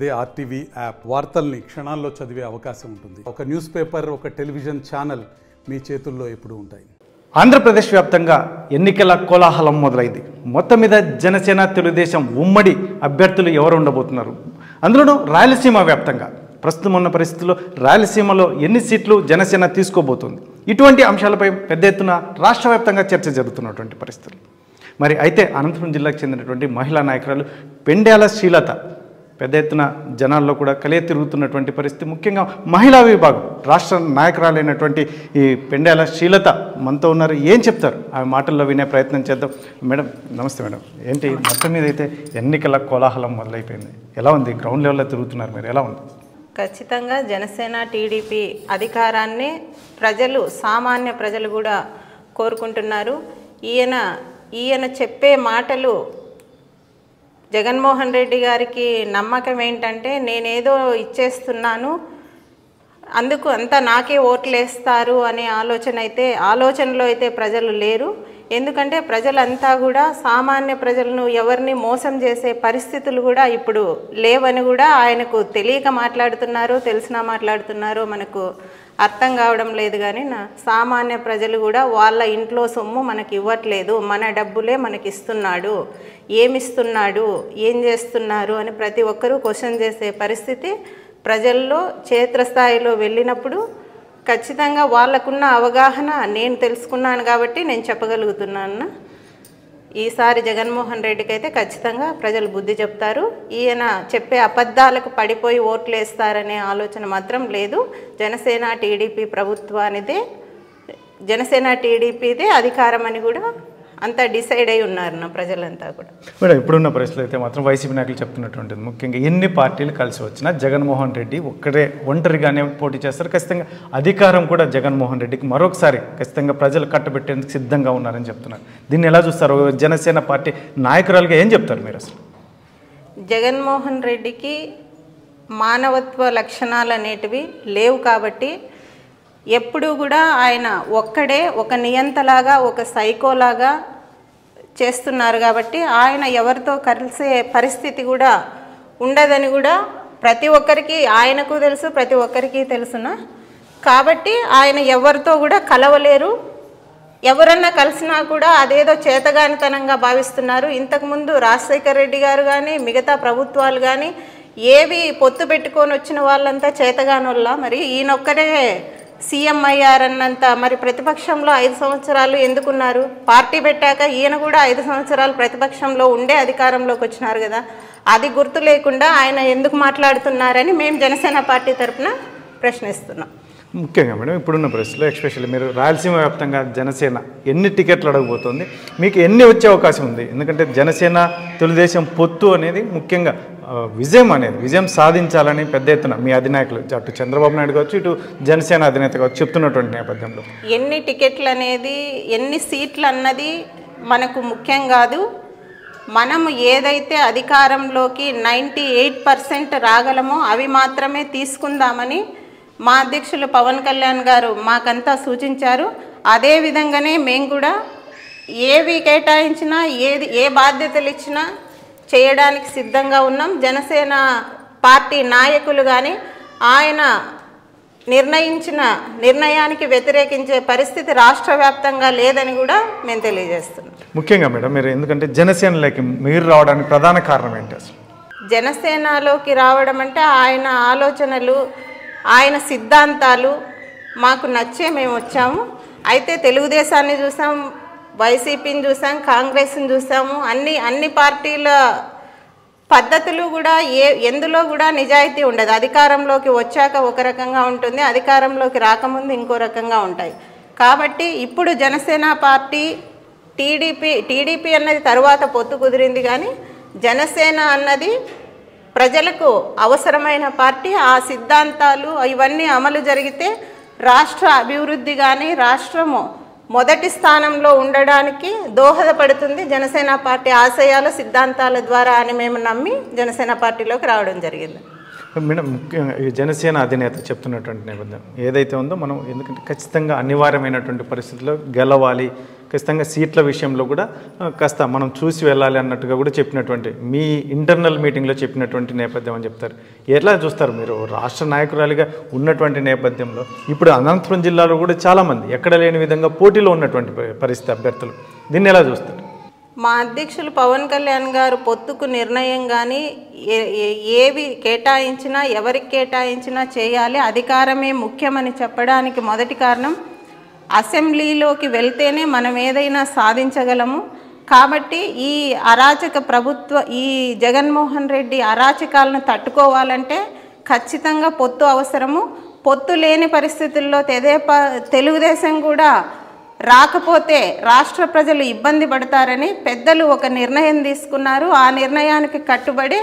అదే RTV app వార్తల్ని క్షణాల్లో చదివే అవకాశం ఉంటుంది. ఒక న్యూస్ పేపర్, ఒక టెలివిజన్ ఛానల్ మీ చేతుల్లో ఎప్పుడూ ఉంటాయి. ఆంధ్రప్రదేశ్ వ్యాప్తంగా ఎన్నికల కోలాహలం మొదలైంది. మొత్తం మీద జనసేన తెలుగుదేశం ఉమ్మడి అభ్యర్థులు ఎవరు ఉండబోతున్నారు? అందులోనూ రాయలసీమ వ్యాప్తంగా ప్రస్తుతం ఉన్న పరిస్థితుల్లో రాయలసీమలో ఎన్ని సీట్లు జనసేన తీసుకోబోతుంది? ఇటువంటి అంశాలపై పెద్ద ఎత్తున రాష్ట్ర వ్యాప్తంగా చర్చ జరుగుతున్నటువంటి పరిస్థితులు. మరి అయితే అనంతపురం జిల్లాకు చెందినటువంటి మహిళా నాయకురాలు పెండ్యాల శ్రీలత పెద్ద ఎత్తున జనాల్లో కూడా కలియ తిరుగుతున్నటువంటి పరిస్థితి. ముఖ్యంగా మహిళా విభాగం రాష్ట్ర నాయకురాలైనటువంటి ఈ పెండ్యాల శ్రీలత మనతో ఉన్నారు. ఏం చెప్తారు ఆ మాటల్లో వినే ప్రయత్నం చేద్దాం. మేడం నమస్తే. మేడం ఏంటి మొత్తం మీద అయితే ఎన్నికల కోలాహలం మొదలైపోయింది, ఎలా ఉంది? గ్రౌండ్ లెవెల్లో తిరుగుతున్నారు మీరు, ఎలా ఉంది? ఖచ్చితంగా జనసేన టీడీపీ అధికారాన్ని ప్రజలు, సామాన్య ప్రజలు కూడా కోరుకుంటున్నారు. ఈయన చెప్పే మాటలు జగన్మోహన్ రెడ్డి గారికి నమ్మకం ఏంటంటే నేనేదో ఇచ్చేస్తున్నాను, అందుకు అంతా నాకే ఓట్లు వేస్తారు అనే ఆలోచనలో అయితే ప్రజలు లేరు. ఎందుకంటే ప్రజలంతా కూడా సామాన్య ప్రజలను ఎవరిని మోసం చేసే పరిస్థితులు కూడా ఇప్పుడు లేవని కూడా ఆయనకు తెలియక మాట్లాడుతున్నారు, తెలిసినా మాట్లాడుతున్నారో మనకు అర్థం కావడం లేదు. కానీ సామాన్య ప్రజలు కూడా వాళ్ళ ఇంట్లో సొమ్ము మనకి ఇవ్వట్లేదు, మన డబ్బులే మనకి ఇస్తున్నాడు, ఏమిస్తున్నాడు, ఏం చేస్తున్నారు అని ప్రతి ఒక్కరూ క్వశ్చన్ చేసే పరిస్థితి ప్రజల్లో క్షేత్రస్థాయిలో వెళ్ళినప్పుడు ఖచ్చితంగా వాళ్ళకున్న అవగాహన నేను తెలుసుకున్నాను కాబట్టి నేను చెప్పగలుగుతున్నాను. ఈసారి జగన్మోహన్ రెడ్డికి అయితే ఖచ్చితంగా ప్రజలు బుద్ధి చెప్తారు. ఈయన చెప్పే అబద్ధాలకు పడిపోయి ఓట్లు వేస్తారనే ఆలోచన మాత్రం లేదు. జనసేన టీడీపీదే అధికారం అని కూడా అంతా డిసైడ్ అయి ఉన్నారు ప్రజలంతా కూడా. మేడం ఇప్పుడున్న పరిస్థితులు అయితే మాత్రం వైసీపీ నాయకులు చెప్తున్నటువంటిది ముఖ్యంగా ఎన్ని పార్టీలు కలిసి వచ్చినా జగన్మోహన్ రెడ్డి ఒంటరిగానే పోటీ చేస్తారు. ఖచ్చితంగా అధికారం కూడా జగన్మోహన్ రెడ్డికి మరొకసారి ఖచ్చితంగా ప్రజలు కట్టబెట్టేందుకు సిద్ధంగా ఉన్నారని చెప్తున్నారు. దీన్ని ఎలా చూస్తారు? జనసేన పార్టీ నాయకురాలుగా ఏం చెప్తారు మీరు అసలు? జగన్మోహన్ రెడ్డికి మానవత్వ లక్షణాలు అనేటివి లేవు కాబట్టి ఎప్పుడూ కూడా ఆయన ఒక్కడే ఒక నియంతలాగా, ఒక సైకోలాగా చేస్తున్నారు కాబట్టి ఆయన ఎవరితో కలిసే పరిస్థితి కూడా ఉండదని కూడా ప్రతి ఒక్కరికి ఆయనకు తెలుసు, ప్రతి ఒక్కరికి తెలుసునా. కాబట్టి ఆయన ఎవరితో కూడా కలవలేరు. ఎవరన్నా కలిసినా కూడా అదేదో చేతగానితనంగా భావిస్తున్నారు. ఇంతకుముందు రాజశేఖర రెడ్డి గారు కానీ మిగతా ప్రభుత్వాలు కానీ ఏవి పొత్తు పెట్టుకొని వచ్చిన వాళ్ళంతా చేతగానోళ్ళ, మరి ఈయనొక్కడే సీఎం అయ్యారన్నంత మరి ప్రతిపక్షంలో 5 సంవత్సరాలు ఎందుకున్నారు? పార్టీ పెట్టాక ఈయన కూడా 5 సంవత్సరాలు ప్రతిపక్షంలో ఉండే అధికారంలోకి వచ్చినారు కదా. అది గుర్తు లేకుండా ఆయన ఎందుకు మాట్లాడుతున్నారని మేము జనసేన పార్టీ తరఫున ప్రశ్నిస్తున్నాం. ముఖ్యంగా మేడం ఇప్పుడున్న పరిస్థితుల్లో ఎస్పెషల్లీ మీరు రాయలసీమ వ్యాప్తంగా జనసేన ఎన్ని టికెట్లు అడగబోతోంది, మీకు ఎన్ని వచ్చే అవకాశం ఉంది? ఎందుకంటే జనసేన తెలుగుదేశం పొత్తు అనేది ముఖ్యంగా విజయం సాధించాలని పెద్ద ఎత్తున మీ అధినాయకులు అటు చంద్రబాబు నాయుడు కావచ్చు, ఇటు జనసేన అధినేత కావచ్చు చెప్తున్నటువంటి నేపథ్యంలో ఎన్ని టికెట్లు అనేది, ఎన్ని సీట్లు అన్నది మనకు ముఖ్యం కాదు. మనం ఏదైతే అధికారంలోకి 98% రాగలమో అవి మాత్రమే తీసుకుందామని మా అధ్యక్షులు పవన్ కళ్యాణ్ గారు మాకంతా సూచించారు. అదే విధంగానే మేము కూడా ఏవి కేటాయించినా, ఏ బాధ్యతలు ఇచ్చినా చేయడానికి సిద్ధంగా ఉన్నాం. జనసేన పార్టీ నాయకులు కానీ ఆయన నిర్ణయించిన నిర్ణయానికి వ్యతిరేకించే పరిస్థితి రాష్ట్ర వ్యాప్తంగా లేదని కూడా మేము తెలియజేస్తున్నాం. ముఖ్యంగా మేడం మీరు ఎందుకంటే జనసేనలోకి మీరు రావడానికి ప్రధాన కారణం ఏంటి అసలు? జనసేనలోకి రావడం అంటే ఆయన ఆలోచనలు, ఆయన సిద్ధాంతాలు మాకు నచ్చే మేము వచ్చాము. అయితే తెలుగుదేశాన్ని చూసాం, వైసీపీని చూసాం, కాంగ్రెస్ని చూసాము. అన్ని పార్టీల పద్ధతులు కూడా ఎందులో కూడా నిజాయితీ ఉండదు. అధికారంలోకి వచ్చాక ఒక రకంగా ఉంటుంది, అధికారంలోకి రాకముందు ఇంకో రకంగా ఉంటాయి. కాబట్టి ఇప్పుడు జనసేన పార్టీ టీడీపీ అన్నది తరువాత పొత్తు కుదిరింది, కానీ జనసేన అన్నది ప్రజలకు అవసరమైన పార్టీ. ఆ సిద్ధాంతాలు ఇవన్నీ అమలు జరిగితే రాష్ట్ర అభివృద్ధి కానీ రాష్ట్రము మొదటి స్థానంలో ఉండడానికి దోహదపడుతుంది జనసేన పార్టీ ఆశయాల సిద్ధాంతాల ద్వారా అని మేము నమ్మి జనసేన పార్టీలోకి రావడం జరిగింది. మేడం, ముఖ్యంగా ఈ జనసేన అధినేత చెప్తున్నటువంటి నేపథ్యం ఏదైతే ఉందో మనం, ఎందుకంటే ఖచ్చితంగా అనివార్యమైనటువంటి పరిస్థితుల్లో గెలవాలి, ఖచ్చితంగా సీట్ల విషయంలో కూడా కాస్త మనం చూసి వెళ్ళాలి అన్నట్టుగా కూడా చెప్పినటువంటి మీ ఇంటర్నల్ మీటింగ్లో చెప్పినటువంటి నేపథ్యం అని చెప్తారు. ఎట్లా చూస్తారు మీరు రాష్ట్ర నాయకురాలిగా ఉన్నటువంటి నేపథ్యంలో? ఇప్పుడు అనంతపురం జిల్లాలో కూడా చాలామంది ఎక్కడ లేని విధంగా పోటీలో ఉన్నటువంటి పరిస్థితి అభ్యర్థులు, దీన్ని ఎలా చూస్తారు? మా అధ్యక్షులు పవన్ కళ్యాణ్ గారు పొత్తుకు నిర్ణయం కానీ ఏవి కేటాయించినా ఎవరికి కేటాయించినా చేయాలి, అధికారమే ముఖ్యమని చెప్పడానికి మొదటి కారణం అసెంబ్లీలోకి వెళ్తేనే మనం ఏదైనా సాధించగలము. కాబట్టి ఈ అరాచక ఈ జగన్మోహన్ రెడ్డి అరాచకాలను తట్టుకోవాలంటే ఖచ్చితంగా పొత్తు అవసరము. పొత్తు లేని పరిస్థితుల్లో తెలుగుదేశం కూడా రాకపోతే రాష్ట్ర ప్రజలు ఇబ్బంది పడతారని పెద్దలు ఒక నిర్ణయం తీసుకున్నారు. ఆ నిర్ణయానికి కట్టుబడి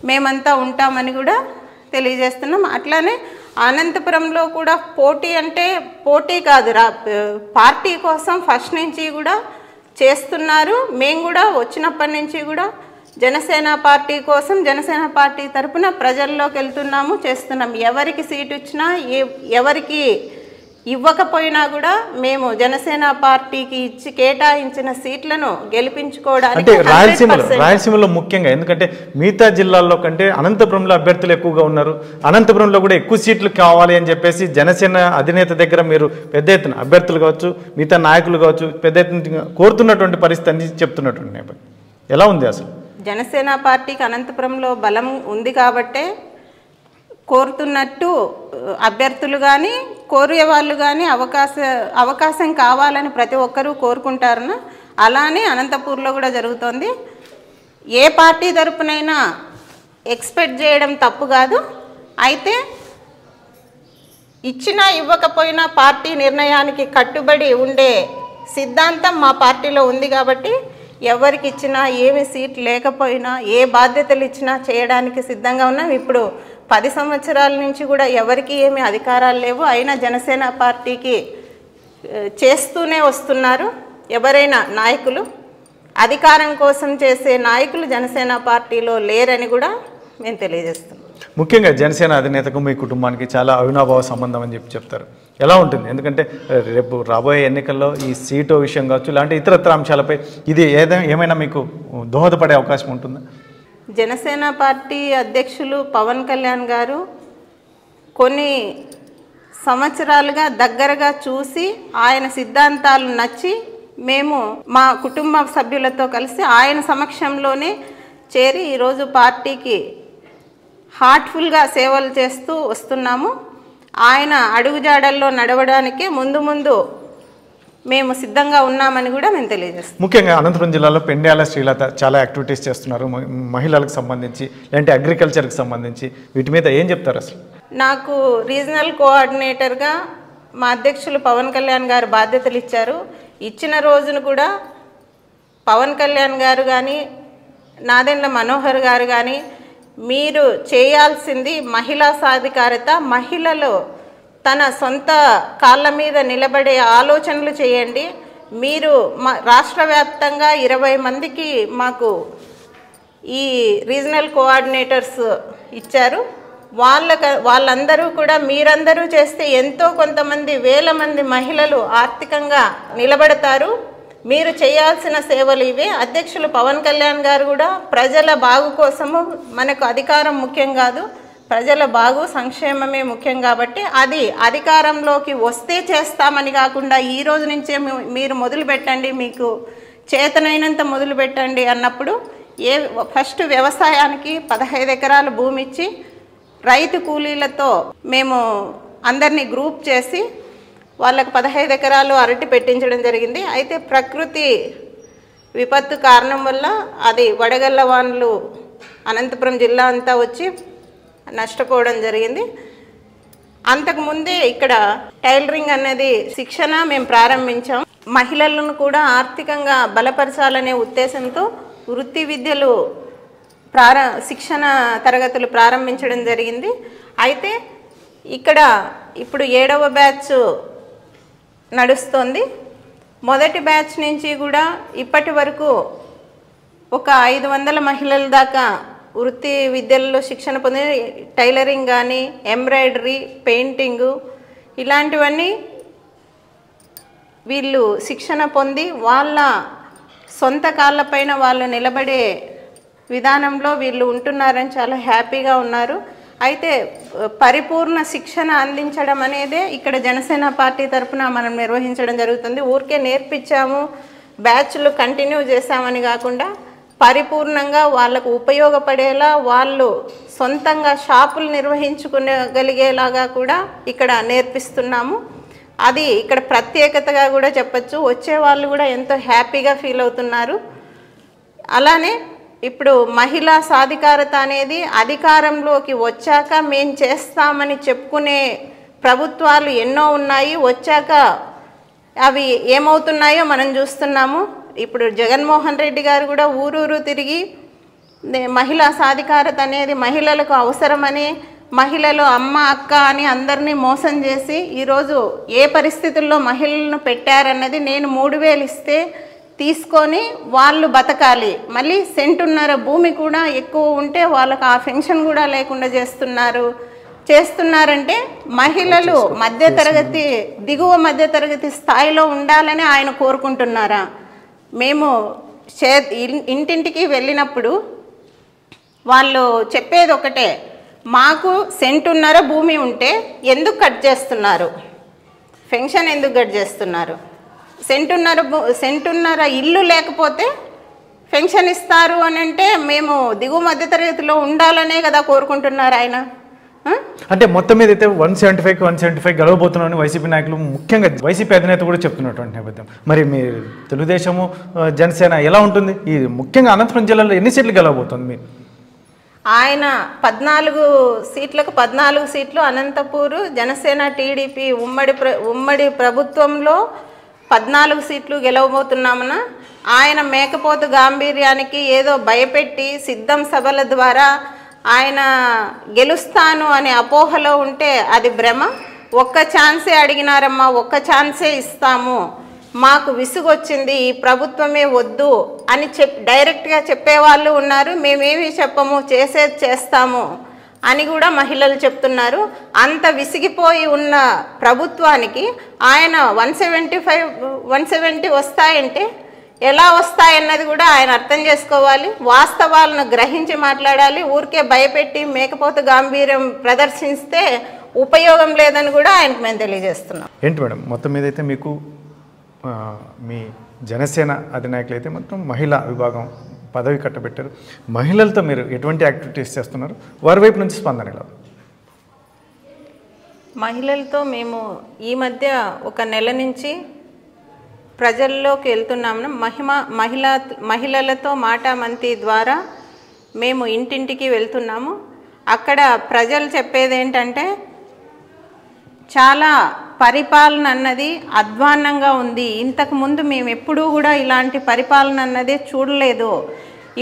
మేమంతా ఉంటామని కూడా తెలియజేస్తున్నాం. అట్లానే అనంతపురంలో కూడా పోటీ అంటే పోటీ కాదు, పార్టీ కోసం ఫస్ట్ నుంచి కూడా చేస్తున్నారు. మేము కూడా వచ్చినప్పటి నుంచి కూడా జనసేన పార్టీ కోసం, జనసేన పార్టీ తరఫున ప్రజల్లోకి వెళ్తున్నాము, చేస్తున్నాం. ఎవరికి సీటు ఇచ్చినా ఎవరికి ఇవ్వకపోయినా కూడా మేము జనసేన పార్టీకి ఇచ్చి కేటాయించిన సీట్లను గెలిపించుకోవడానికి రాయలసీమలో ముఖ్యంగా, ఎందుకంటే మిగతా జిల్లాల్లో కంటే అనంతపురంలో అభ్యర్థులు ఎక్కువగా ఉన్నారు, అనంతపురంలో కూడా ఎక్కువ సీట్లు కావాలి అని చెప్పేసి జనసేన అధినేత దగ్గర మీరు పెద్ద ఎత్తున అభ్యర్థులు కావచ్చు, మిగతా నాయకులు కావచ్చు, పెద్ద ఎత్తున కోరుతున్నటువంటి పరిస్థితి అని చెప్తున్నటువంటి నేపథ్యం ఎలా ఉంది అసలు? జనసేన పార్టీకి అనంతపురంలో బలం ఉంది కాబట్టే కోరుతున్నట్టు అభ్యర్థులు కానీ కోరే వాళ్ళు కానీ అవకాశం కావాలని ప్రతి ఒక్కరూ కోరుకుంటారని, అలానే అనంతపూర్లో కూడా జరుగుతోంది. ఏ పార్టీ తరపునైనా ఎక్స్పెక్ట్ చేయడం తప్పు కాదు. అయితే ఇచ్చినా ఇవ్వకపోయినా పార్టీ నిర్ణయానికి కట్టుబడి ఉండే సిద్ధాంతం మా పార్టీలో ఉంది కాబట్టి ఎవరికి ఇచ్చినా ఏమి సీట్ లేకపోయినా ఏ బాధ్యతలు ఇచ్చినా చేయడానికి సిద్ధంగా ఉన్నాం. ఇప్పుడు 10 సంవత్సరాల నుంచి కూడా ఎవరికి ఏమి అధికారాలు లేవు, అయినా జనసేన పార్టీకి చేస్తూనే వస్తున్నారు. ఎవరైనా నాయకులు అధికారం కోసం చేసే నాయకులు జనసేన పార్టీలో లేరని కూడా మేము తెలియజేస్తున్నాం. ముఖ్యంగా జనసేన అధినేతకు మీ కుటుంబానికి చాలా అవినాభావ సంబంధం అని చెప్తారు. ఎలా ఉంటుంది? ఎందుకంటే రేపు రాబోయే ఎన్నికల్లో ఈ సీటు విషయం కావచ్చు, ఇలాంటి ఇతరత్ర అంశాలపై ఇది ఏమైనా మీకు దోహదపడే అవకాశం ఉంటుందా? జనసేన పార్టీ అధ్యక్షులు పవన్ కళ్యాణ్ గారు కొన్ని సంవత్సరాలుగా దగ్గరగా చూసి ఆయన సిద్ధాంతాలు నచ్చి మేము మా కుటుంబ సభ్యులతో కలిసి ఆయన సమక్షంలోనే చేరి ఈరోజు పార్టీకి హార్ట్ఫుల్గా సేవలు చేస్తూ వస్తున్నాము. ఆయన అడుగుజాడల్లో నడవడానికి ముందు మేము సిద్ధంగా ఉన్నామని కూడా మేము తెలియజేస్తాం. ముఖ్యంగా అనంతపురం జిల్లాలో పెండ్యాల శ్రీలత చాలా యాక్టివిటీస్ చేస్తున్నారు, మహిళలకు సంబంధించి, లేదంటే అగ్రికల్చర్కి సంబంధించి, వీటి మీద ఏం చెప్తారు అసలు? నాకు రీజనల్ కోఆర్డినేటర్గా మా అధ్యక్షులు పవన్ కళ్యాణ్ గారు బాధ్యతలు ఇచ్చారు. ఇచ్చిన రోజును కూడా పవన్ కళ్యాణ్ గారు కానీ నాదెండ్ల మనోహర్ గారు కానీ మీరు చేయాల్సింది మహిళా సాధికారత, మహిళలు తన సొంత కాళ్ళ మీద నిలబడే ఆలోచనలు చేయండి. మీరు రాష్ట్ర వ్యాప్తంగా 20 మందికి మాకు ఈ రీజనల్ కోఆర్డినేటర్స్ ఇచ్చారు. వాళ్ళందరూ కూడా మీరందరూ చేస్తే ఎంతో కొంతమంది వేల మంది మహిళలు ఆర్థికంగా నిలబడతారు. మీరు చేయాల్సిన సేవలు ఇవే. అధ్యక్షులు పవన్ కళ్యాణ్ గారు కూడా ప్రజల బాగు కోసము, మనకు అధికారం ముఖ్యం కాదు, ప్రజల బాగు సంక్షేమమే ముఖ్యం కాబట్టి అది అధికారంలోకి వస్తే చేస్తామని కాకుండా ఈ రోజు నుంచే మీరు మొదలు పెట్టండి, మీకు చేతనైనంత మొదలు పెట్టండి అన్నప్పుడు ఫస్ట్ వ్యవసాయానికి 15 ఎకరాల భూమి ఇచ్చి రైతు కూలీలతో మేము అందరినీ గ్రూప్ చేసి వాళ్ళకు 15 ఎకరాలు అరటి పెట్టించడం జరిగింది. అయితే ప్రకృతి విపత్తు కారణం వల్ల అది వడగళ్ల వానలు అనంతపురం జిల్లా అంతా వచ్చి నష్టపోవడం జరిగింది. అంతకుముందే ఇక్కడ టైలరింగ్ అనేది శిక్షణ మేము ప్రారంభించాం. మహిళలను కూడా ఆర్థికంగా బలపరచాలనే ఉద్దేశంతో వృత్తి విద్యలు శిక్షణ తరగతులు ప్రారంభించడం జరిగింది. అయితే ఇక్కడ ఇప్పుడు 7వ బ్యాచ్ నడుస్తోంది. మొదటి బ్యాచ్ నుంచి కూడా ఇప్పటి వరకు ఒక 500 మహిళల దాకా వృత్తి విద్యల్లో శిక్షణ పొంది టైలరింగ్ కానీ, ఎంబ్రాయిడరీ, పెయింటింగు ఇలాంటివన్నీ వీళ్ళు శిక్షణ పొంది వాళ్ళ సొంత కాళ్ళపైన వాళ్ళు నిలబడే విధానంలో వీళ్ళు ఉంటున్నారని చాలా హ్యాపీగా ఉన్నారు. అయితే పరిపూర్ణ శిక్షణ అందించడం అనేదే ఇక్కడ జనసేన పార్టీ తరఫున మనం నిర్వహించడం జరుగుతుంది. ఊరికే నేర్పించాము, బ్యాచ్లు కంటిన్యూ చేశామని కాకుండా పరిపూర్ణంగా వాళ్ళకు ఉపయోగపడేలా వాళ్ళు సొంతంగా షాపులు నిర్వహించుకునగలిగేలాగా కూడా ఇక్కడ నేర్పిస్తున్నాము. అది ఇక్కడ ప్రత్యేకతగా కూడా చెప్పచ్చు. వచ్చే వాళ్ళు కూడా ఎంతో హ్యాపీగా ఫీల్ అవుతున్నారు. అలానే ఇప్పుడు మహిళా సాధికారత అనేది అధికారంలోకి వచ్చాక మేం చేస్తామని చెప్పుకునే ప్రభుత్వాలు ఎన్నో ఉన్నాయి. వచ్చాక అవి ఏమవుతున్నాయో మనం చూస్తున్నాము. ఇప్పుడు జగన్మోహన్ రెడ్డి గారు కూడా ఊరూరు తిరిగి మహిళా సాధికారత అనేది మహిళలకు అవసరమని, మహిళలు అమ్మ అక్క అని అందరినీ మోసం చేసి ఈరోజు ఏ పరిస్థితుల్లో మహిళలను పెట్టారన్నది, నేను 3,000 ఇస్తే తీసుకొని వాళ్ళు బతకాలి, మళ్ళీ సెంటున్నర భూమి కూడా ఎక్కువ ఉంటే వాళ్ళకు ఆ పెన్షన్ కూడా లేకుండా చేస్తున్నారంటే మహిళలు మధ్యతరగతి, దిగువ మధ్యతరగతి స్థాయిలో ఉండాలని ఆయన కోరుకుంటున్నారా? మేము ఇంటింటికి వెళ్ళినప్పుడు వాళ్ళు చెప్పేది ఒకటే, మాకు సెంటున్నర భూమి ఉంటే ఎందుకు కట్ చేస్తున్నారు, పెన్షన్ ఎందుకు కట్ చేస్తున్నారు, సెంటున్నర ఇల్లు లేకపోతే పెన్షన్ ఇస్తారు అని అంటే మేము దిగువ మధ్యతరగతిలో ఉండాలనే కదా కోరుకుంటున్నారు ఆయన. అంటే మొత్తం మీద అయితే 175 గెలవబోతున్నామని వైసీపీ నాయకులు, ముఖ్యంగా వైసీపీ అధినేత కూడా చెప్తున్నటువంటి నేపథ్యం. మరి మీ తెలుగుదేశము జనసేన ఎలా ఉంటుంది? ఈ ముఖ్యంగా అనంతపురం జిల్లాలో ఎన్ని సీట్లు గెలవబోతుంది మీరు? ఆయన 14 సీట్లకు 14 సీట్లు అనంతపూరు జనసేన టీడీపీ ఉమ్మడి ప్రభుత్వంలో 14 సీట్లు గెలవబోతున్నామన్న. ఆయన మేకపోతు గాంభీర్యానికి ఏదో భయపెట్టి సిద్ధం సభల ద్వారా ఆయన గెలుస్తాను అనే అపోహలో ఉంటే అది భ్రమ. ఒక్క ఛాన్సే అడిగినారమ్మా, ఒక్క ఛాన్సే ఇస్తాము, మాకు విసుగొచ్చింది, ఈ ప్రభుత్వమే వద్దు అని డైరెక్ట్గా చెప్పేవాళ్ళు ఉన్నారు. మేమేమి చెప్పము, చేసేది చేస్తాము అని కూడా మహిళలు చెప్తున్నారు. అంత విసిగిపోయి ఉన్న ప్రభుత్వానికి ఆయన 170 వస్తాయంటే ఎలా వస్తాయన్నది కూడా ఆయన అర్థం చేసుకోవాలి. వాస్తవాలను గ్రహించి మాట్లాడాలి. ఊరికే భయపెట్టి మేకపోతు గాంభీర్యం ప్రదర్శిస్తే ఉపయోగం లేదని కూడా ఆయనకు మేము తెలియజేస్తున్నాం. ఏంటి మేడం, మొత్తం మీద అయితే మీకు మీ జనసేన అధినాయకులు అయితే మొత్తం మహిళా విభాగం పదవి కట్టబెట్టారు. మహిళలతో మీరు ఎటువంటి యాక్టివిటీస్ చేస్తున్నారు? వారి వైపు నుంచి స్పందన ఎలా? మహిళలతో మేము ఈ మధ్య 1 నెల నుంచి ప్రజల్లోకి వెళ్తున్నాము. మహిళలతో మాటామంతి ద్వారా మేము ఇంటింటికి వెళ్తున్నాము. అక్కడ ప్రజలు చెప్పేది ఏంటంటే చాలా పరిపాలన అన్నది అధ్వాన్నంగా ఉంది, ఇంతకుముందు మేము ఎప్పుడూ కూడా ఇలాంటి పరిపాలన అన్నది చూడలేదు.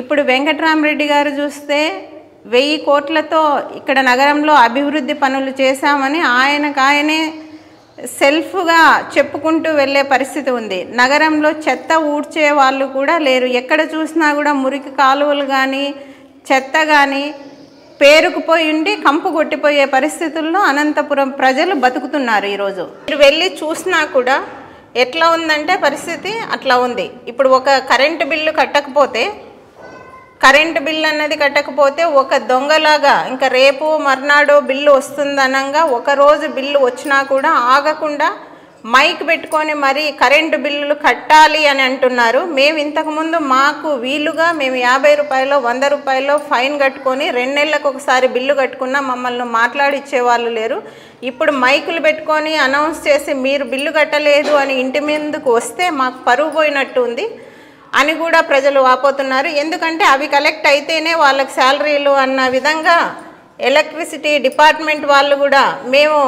ఇప్పుడు వెంకటరామరెడ్డి గారు చూస్తే 1000 కోట్లతో ఇక్కడ నగరంలో అభివృద్ధి పనులు చేశామని ఆయనే సెల్ఫ్గా చెప్పుకుంటూ వెళ్ళే పరిస్థితి ఉంది. నగరంలో చెత్త ఊడ్చే వాళ్ళు కూడా లేరు. ఎక్కడ చూసినా కూడా మురికి కాలువలు కానీ చెత్త కానీ పేరుకుపోయి ఉండి కంపు కొట్టిపోయే పరిస్థితుల్లో అనంతపురం ప్రజలు బతుకుతున్నారు. ఈరోజు మీరు వెళ్ళి చూసినా కూడా ఎట్లా ఉందంటే పరిస్థితి అట్లా ఉంది. ఇప్పుడు ఒక కరెంటు బిల్లు కట్టకపోతే ఒక దొంగలాగా ఇంకా రేపు మర్నాడు బిల్లు వస్తుందనంగా ఒకరోజు బిల్లు వచ్చినా కూడా ఆగకుండా మైక్ పెట్టుకొని మరి కరెంటు బిల్లులు కట్టాలి అని అంటున్నారు. మేము ఇంతకుముందు మాకు వీలుగా మేము 50 రూపాయలు 100 రూపాయలు ఫైన్ కట్టుకొని 2 నెలలకు ఒకసారి బిల్లు కట్టుకున్నా మమ్మల్ని మాట్లాడిచ్చేవాళ్ళు లేరు. ఇప్పుడు మైకులు పెట్టుకొని అనౌన్స్ చేసి మీరు బిల్లు కట్టలేదు అని ఇంటి ముందుకు వస్తే మాకు పరువు పోయినట్టు ఉంది అని కూడా ప్రజలు వాపోతున్నారు. ఎందుకంటే అవి కలెక్ట్ అయితేనే వాళ్ళకి శాలరీలు అన్న విధంగా ఎలక్ట్రిసిటీ డిపార్ట్మెంట్ వాళ్ళు కూడా మేము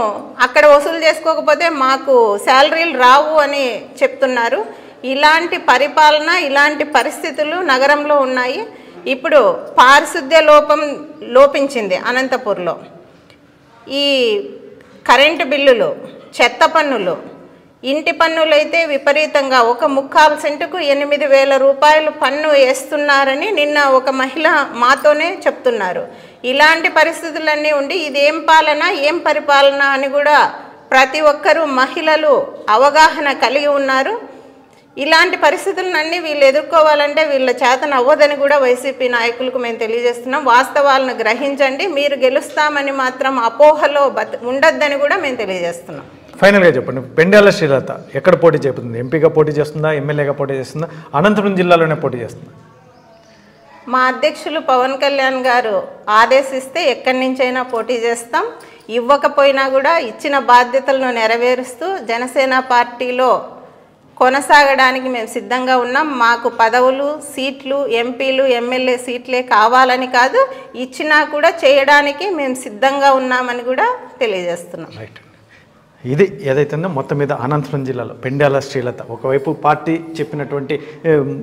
అక్కడ వసూలు చేసుకోకపోతే మాకు శాలరీలు రావు అని చెప్తున్నారు. ఇలాంటి పరిపాలన, ఇలాంటి పరిస్థితులు నగరంలో ఉన్నాయి. ఇప్పుడు పారిశుద్ధ్య లోపించింది అనంతపూర్లో. ఈ కరెంటు బిల్లులు, చెత్త పన్నులు ఇంటి పన్నులైతే విపరీతంగా 1/4 సెంటుకు 8,000 రూపాయలు పన్ను వేస్తున్నారని నిన్న ఒక మహిళ మాతోనే చెప్తున్నారు. ఇలాంటి పరిస్థితులన్నీ ఉండి ఇదేం పాలన ఏం పరిపాలన అని కూడా ప్రతి ఒక్కరూ మహిళలు అవగాహన కలిగి ఉన్నారు. ఇలాంటి పరిస్థితులన్నీ వీళ్ళు ఎదుర్కోవాలంటే వీళ్ళ చేతన అవ్వదని కూడా వైసీపీ నాయకులకు మేము తెలియజేస్తున్నాం. వాస్తవాలను గ్రహించండి, మీరు గెలుస్తామని మాత్రం అపోహలో ఉండొద్దని కూడా మేము తెలియజేస్తున్నాం. ఫైనల్గా చెప్పండి, పెండ్యాల శ్రీలత ఎక్కడ పోటీ చేయబోతుంది? ఎంపీగా పోటీ చేస్తుందా, ఎమ్మెల్యేగా పోటీ చేస్తుందా, అనంతపురం జిల్లాలోనే పోటీ చేస్తుందా? మా అధ్యక్షులు పవన్ కళ్యాణ్ గారు ఆదేశిస్తే ఎక్కడి నుంచైనా పోటీ చేస్తాం. ఇవ్వకపోయినా కూడా ఇచ్చిన బాధ్యతలను నెరవేరుస్తూ జనసేన పార్టీలో కొనసాగడానికి మేము సిద్ధంగా ఉన్నాం. మాకు పదవులు, సీట్లు, ఎంపీలు, ఎమ్మెల్యే సీట్లే కావాలని కాదు, ఇచ్చినా కూడా చేయడానికి మేము సిద్ధంగా ఉన్నామని కూడా తెలియజేస్తున్నాం. రైట్, ఇది ఏదైతుందో మొత్తం మీద అనంతపురం జిల్లాలో పెండ్యాల శ్రీలత ఒకవైపు పార్టీ చెప్పినటువంటి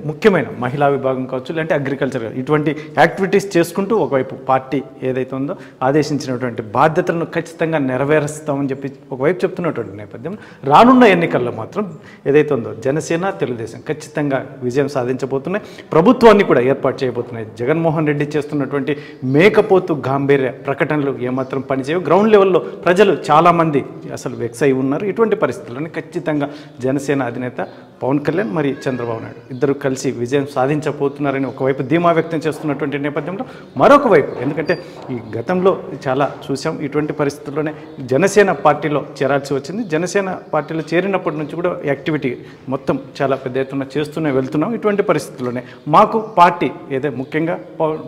ముఖ్యమైన మహిళా విభాగం కావచ్చు, లేదంటే అగ్రికల్చర్ ఇటువంటి యాక్టివిటీస్ చేసుకుంటూ ఒకవైపు పార్టీ ఏదైతే ఉందో ఆదేశించినటువంటి బాధ్యతలను ఖచ్చితంగా నెరవేరుస్తామని చెప్పి ఒకవైపు చెప్తున్నటువంటి నేపథ్యం, రానున్న ఎన్నికల్లో మాత్రం ఏదైతే ఉందో జనసేన, తెలుగుదేశం ఖచ్చితంగా విజయం సాధించబోతున్నాయి, ప్రభుత్వాన్ని కూడా ఏర్పాటు చేయబోతున్నాయి. జగన్మోహన్ రెడ్డి చేస్తున్నటువంటి మేకపోతు గాంభీర్య ప్రకటనలు ఏమాత్రం పనిచేయవు. గ్రౌండ్ లెవెల్లో ప్రజలు చాలామంది అసలు వెక్స్ అయి ఉన్నారు. ఇటువంటి పరిస్థితుల్లోనే ఖచ్చితంగా జనసేన అధినేత పవన్ కళ్యాణ్ మరి చంద్రబాబు నాయుడు ఇద్దరు కలిసి విజయం సాధించబోతున్నారని ఒకవైపు ధీమా వ్యక్తం చేస్తున్నటువంటి నేపథ్యంలో, మరొక వైపు ఎందుకంటే ఈ గతంలో చాలా చూసాం, ఇటువంటి పరిస్థితుల్లోనే జనసేన పార్టీలో చేరాల్సి వచ్చింది. జనసేన పార్టీలో చేరినప్పటి నుంచి కూడా యాక్టివిటీ మొత్తం చాలా పెద్ద ఎత్తున చేస్తూనే వెళ్తున్నాం. ఇటువంటి పరిస్థితుల్లోనే మాకు పార్టీ ఏదో ముఖ్యంగా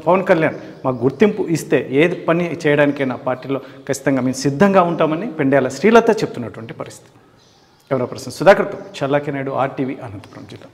పవన్ కళ్యాణ్ మాకు గుర్తింపు ఇస్తే ఏది పని చేయడానికైనా పార్టీలో ఖచ్చితంగా మేము సిద్ధంగా ఉంటామని పెండ్యాల శ్రీలత చెప్తున్నటువంటి పరిస్థితి. కెమెరా పర్సన్ సుధాకర్తో చల్లాకి నాయుడు, RTV, అనంతపురం జిల్లా.